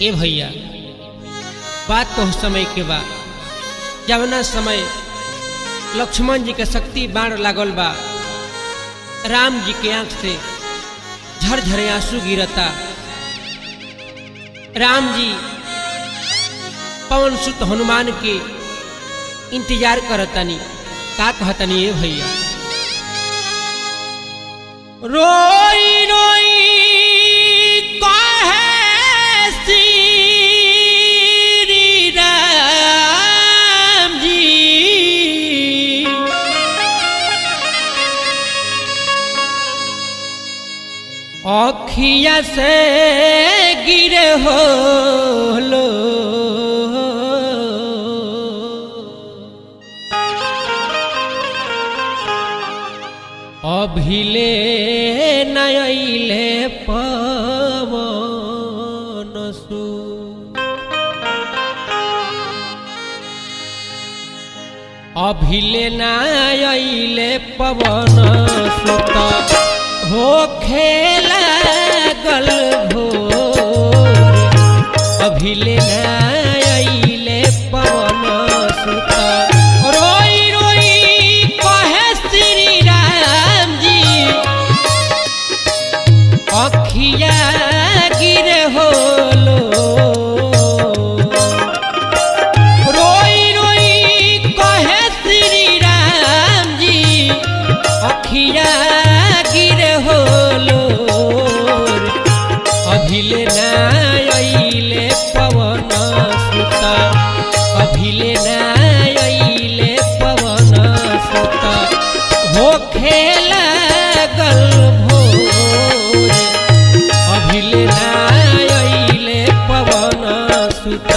ए भैया बात तो समय के बा जवना समय लक्ष्मण जी के शक्ति बाण लागल बा, राम जी के आंख से झरझरे आंसू गिरता। राम जी पवन सुत हनुमान के इंतजार करतनी, का कहतनी ए भैया। रोई रोई कहे श्री राम जी, अखिया से गिरे होलो, अभिले नयले पवन सुत, अभिले नयले पवन सुत, हो खेला गल भोर, अभिले नयले पवन सुत। रोई रोई कहे श्री राम जी, अखिया गिरे होलो, रोई रोई कहे श्री राम जी, अखिया गिरे होलो, अभिले नयले पवन सुत, अभिले नयले पवन सुत, हो खेला गल भोर, अभिले नयले पवन सुत।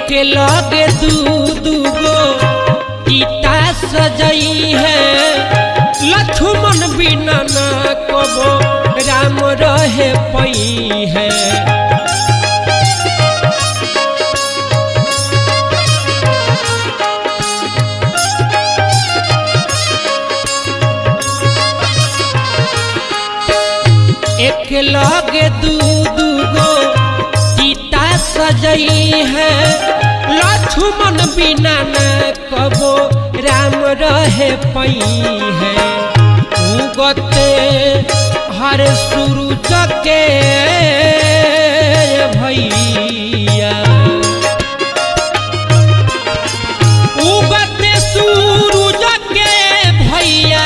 के लगे दूगो गीता सजई है, लक्ष्मण बिना ना कबो राम रहे पई है। एक लगे दूगो गीता सजई है, लक्ष्मण बिना न कबो राम रहे पई है। उगते हर सूरज के भैया, उगते सूरज के भैया,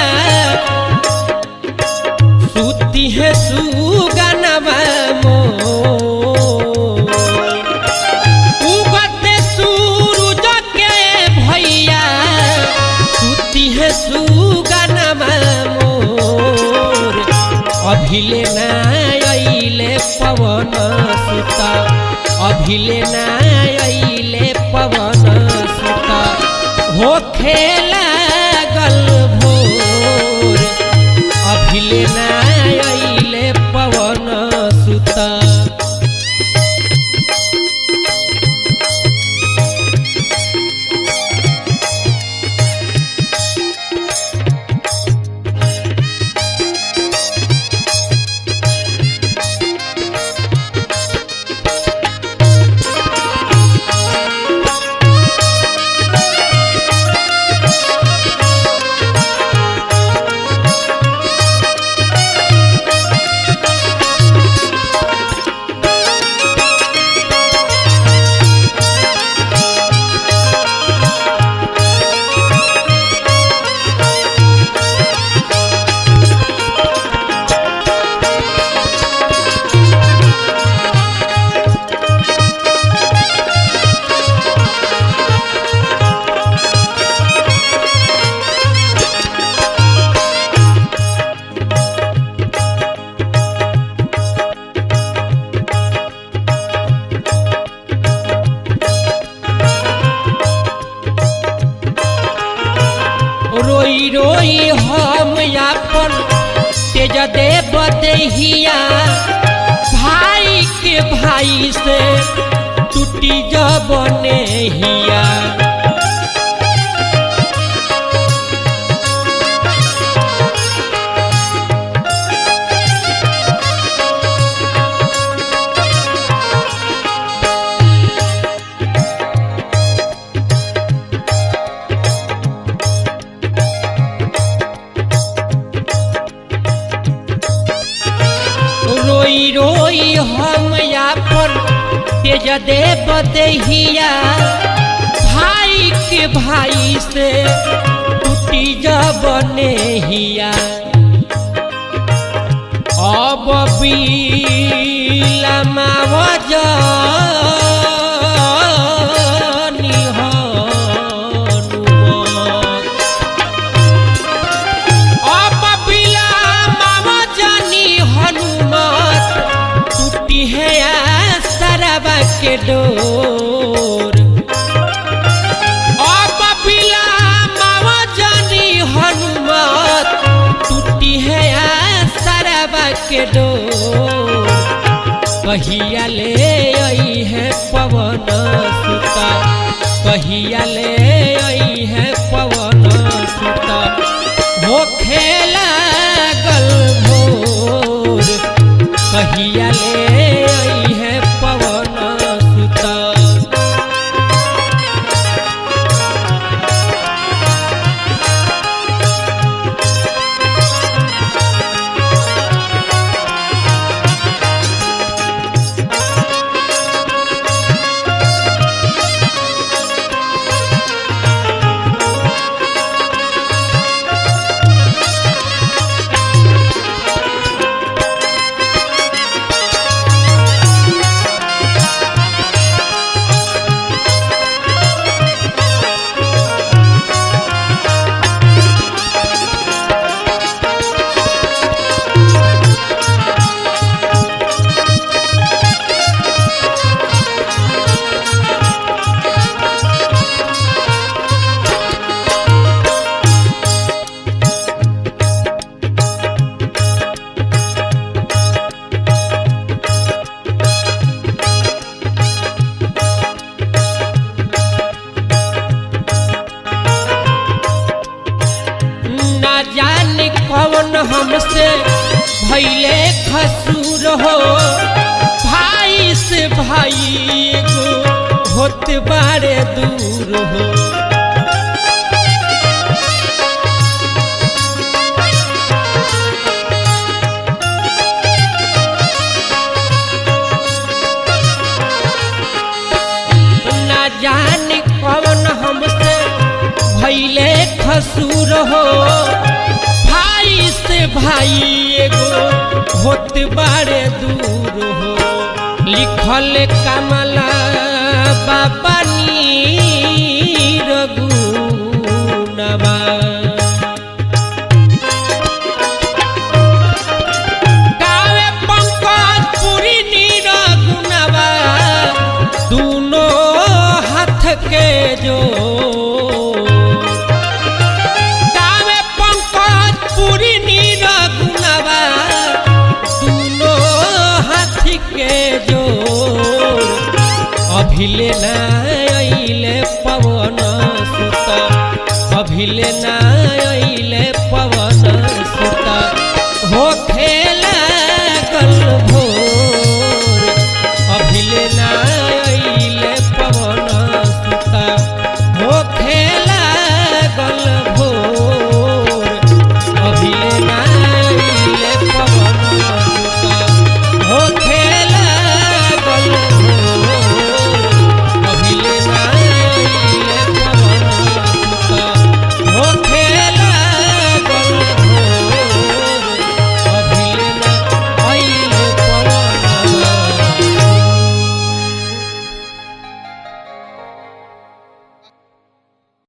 सुती है सुगनवा मोर, उगते सूरज के भैया, सुती है सुगनवा मोर, अभिले नयले पवन सुत, अभिले नयले पवन सुत, हो खेला गल भोर, अभिले नयले पवन सुत। नेहिया भाई के भाई से टूटी जब नेहिया रोई रोई हम यापन तेज देव देहिया भाई के भाई से टूटी जब नेहिया अब बिलमाव जानी हनुमत अब बिलमाव जानी हनुमत टूटी है सरवा के डोर अब बिलमाव जानी हनुमत टूटी है सरवा के डोर कहिया ले आई है पवन सुता कहिया ले आई है पवन सुता हो खेला गल भोर कहिया ले आई है पवन सुता जाने कौन हमसे भैले खसूर हो भाई से भाई एगो होत बारे दूर हो ना जाने कौन हमसे भैले खसूर हो भाई से भाई एगो होत बारे दूर हो लिखल कमला बाबा नीर गुनवा गावे पंकज पुरी नीर गुनवा दोनों हाथ के जो अभिले ना आइले पवन सुता अभिले ना